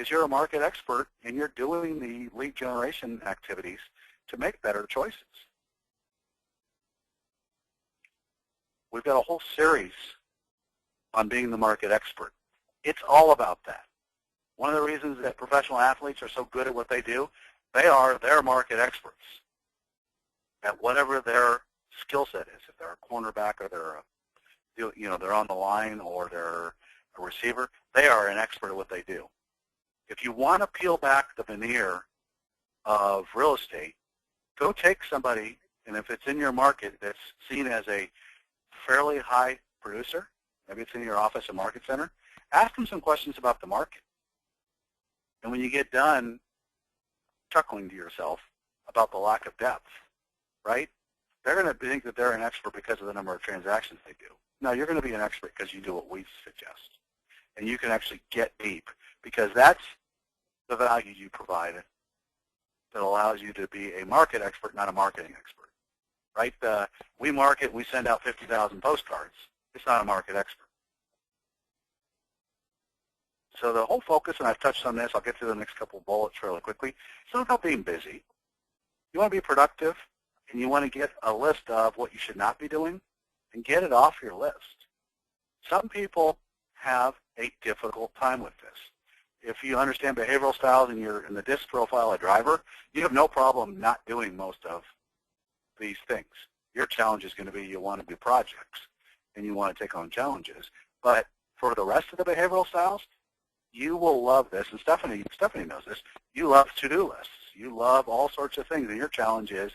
is you're a market expert and you're doing the lead generation activities to make better choices. We've got a whole series on being the market expert. It's all about that. One of the reasons that professional athletes are so good at what they do, they're market experts at whatever their skill set is. If they're a cornerback or they're on the line or they're a receiver, they are an expert at what they do. If you want to peel back the veneer of real estate, go take somebody, and if it's in your market that's seen as a fairly high producer, maybe it's in your office or market center, ask them some questions about the market. And when you get done chuckling to yourself about the lack of depth, right, they're going to think that they're an expert because of the number of transactions they do. No, you're going to be an expert because you do what we suggest. And you can actually get deep because that's the value you provide that allows you to be a market expert, not a marketing expert, right? We market, we send out 50,000 postcards. It's not a market expert. So the whole focus, and I've touched on this, I'll get to the next couple of bullets really quickly, it's not about being busy. You want to be productive, and you want to get a list of what you should not be doing and get it off your list. Some people have a difficult time with this. If you understand behavioral styles and you're in the DISC profile a driver, you have no problem not doing most of these things. Your challenge is going to be you want to do projects and you want to take on challenges. But for the rest of the behavioral styles, you will love this. And Stephanie knows this. You love to-do lists. You love all sorts of things. And your challenge is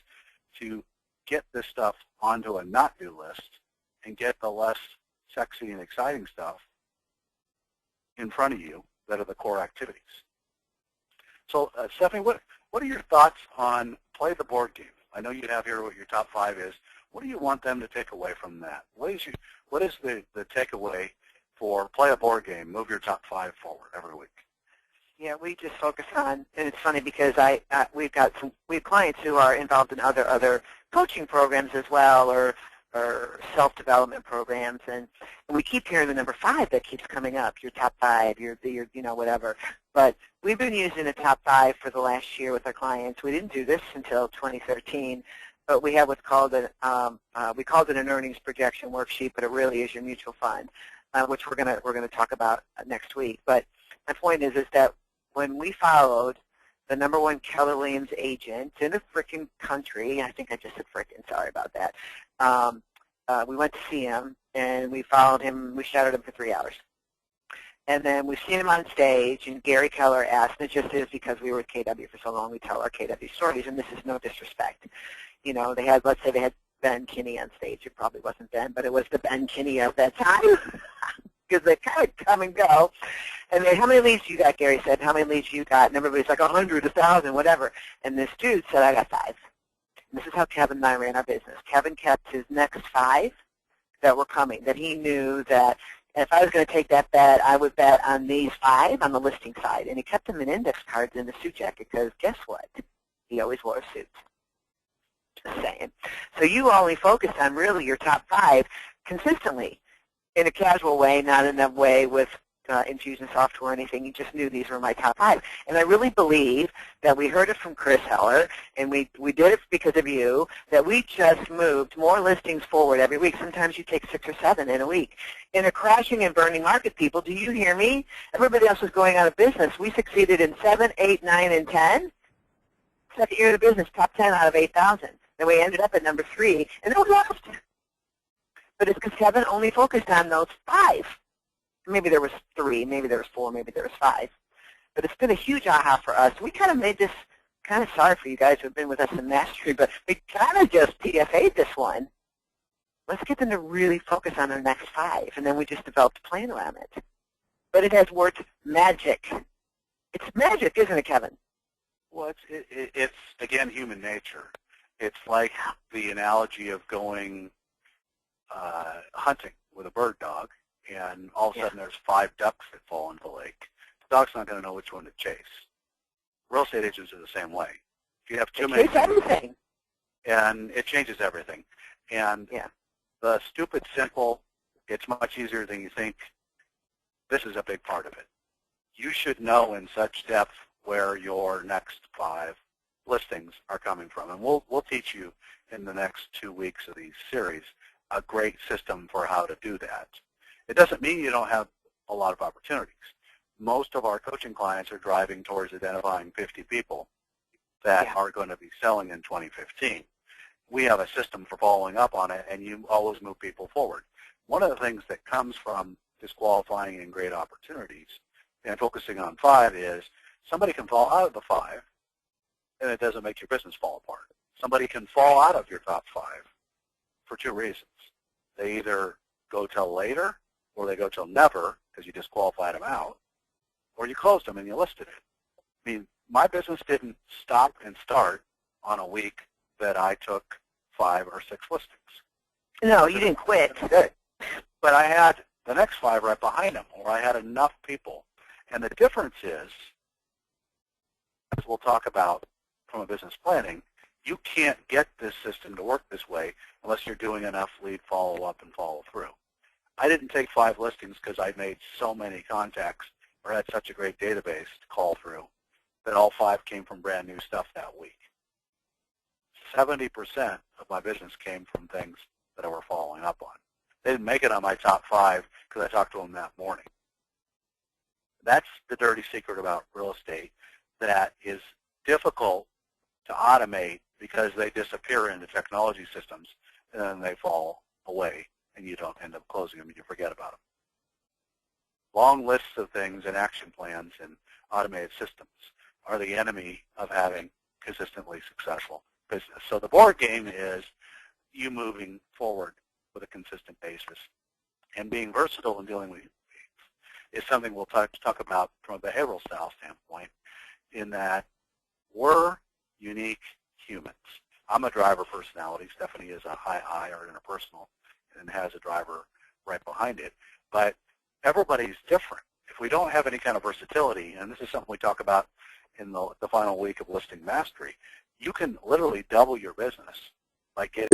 to get this stuff onto a not-do list and get the less sexy and exciting stuff in front of you that are the core activities. So, Stephanie, what are your thoughts on play the board game? I know you have here what your top 5 is. What do you want them to take away from that? What is the takeaway for play a board game, move your top 5 forward every week? Yeah, we just focus on, and it's funny because we have clients who are involved in other coaching programs as well, or self-development programs, and we keep hearing the number 5 that keeps coming up, your top 5, your whatever. But we've been using the top 5 for the last year with our clients. We didn't do this until 2013, but we have what's called we called it an earnings projection worksheet, but it really is your mutual fund, which we're gonna talk about next week. But my point is that when we followed the #1 Keller Williams agent in the frickin' country, I think I just said frickin', sorry about that. We went to see him, and we followed him. We shadowed him for 3 hours. And then we've seen him on stage, and Gary Keller asked, and it just is because we were with KW for so long, we tell our KW stories, and this is no disrespect. You know, let's say they had Ben Kinney on stage. It probably wasn't Ben, but it was the Ben Kinney of that time. Because they kind of come and go. And then, how many leads you got, Gary said, how many leads you got? And everybody's like, 100, 1,000, whatever. And this dude said, I got 5. And this is how Kevin and I ran our business. Kevin kept his next 5 that were coming, that he knew that if I was going to take that bet, I would bet on these 5 on the listing side. And he kept them in index cards in the suit jacket because guess what? He always wore a suit. Just saying. So you only focused on really your top 5 consistently, in a casual way, not in a way with infusion software or anything. You just knew these were my top 5. And I really believe that we heard it from Chris Heller, and we did it because of you, that we just moved more listings forward every week. Sometimes you take 6 or 7 in a week. In a crashing and burning market, people, do you hear me? Everybody else was going out of business. We succeeded in 7, 8, 9, and 10. Second year of the business, top 10 out of 8,000. Then we ended up at number 3, and then we lost. But it's because Kevin only focused on those 5. Maybe there was 3, maybe there was 4, maybe there was 5. But it's been a huge aha for us. We kind of made this, kind of sorry for you guys who have been with us in Mastery, but we kind of just PFA'd this one. Let's get them to really focus on their next 5, and then we just developed a plan around it. But it has words magic. It's magic, isn't it, Kevin? Well, it's again, human nature. It's like the analogy of going hunting with a bird dog, and all of a sudden there's 5 ducks that fall into the lake. The dog's not going to know which one to chase. Real estate agents are the same way. If you have too many, everything. And it changes everything. And the stupid simple, it's much easier than you think. This is a big part of it. you should know in such depth where your next 5 listings are coming from. And we'll teach you in the next 2 weeks of these series a great system for how to do that. It doesn't mean you don't have a lot of opportunities. Most of our coaching clients are driving towards identifying 50 people that are going to be selling in 2015. We have a system for following up on it, and you always move people forward. One of the things that comes from disqualifying in great opportunities and focusing on 5 is somebody can fall out of the 5, and it doesn't make your business fall apart. Somebody can fall out of your top 5 for 2 reasons. They either go till later, or they go till never because you disqualified them out, or you closed them and you listed it. I mean, my business didn't stop and start on a week that I took 5 or 6 listings. No, you didn't quit. Okay. But I had the next 5 right behind them, or I had enough people. And the difference is, as we'll talk about from a business planning, you can't get this system to work this way unless you're doing enough lead follow-up and follow-through. I didn't take 5 listings because I made so many contacts or had such a great database to call through that all 5 came from brand new stuff that week. 70% of my business came from things that I were following up on. They didn't make it on my top 5 because I talked to them that morning. That's the dirty secret about real estate that is difficult to automate because they disappear into technology systems and then they fall away and you don't end up closing them and you forget about them. Long lists of things and action plans and automated systems are the enemy of having consistently successful business. So the board game is you moving forward with a consistent basis and being versatile in dealing with human beings is something we'll talk about from a behavioral style standpoint, in that we're unique humans. I'm a driver personality. Stephanie is a high I or interpersonal and has a driver right behind it. But everybody's different. If we don't have any kind of versatility, and this is something we talk about in the final week of listing mastery, you can literally double your business by getting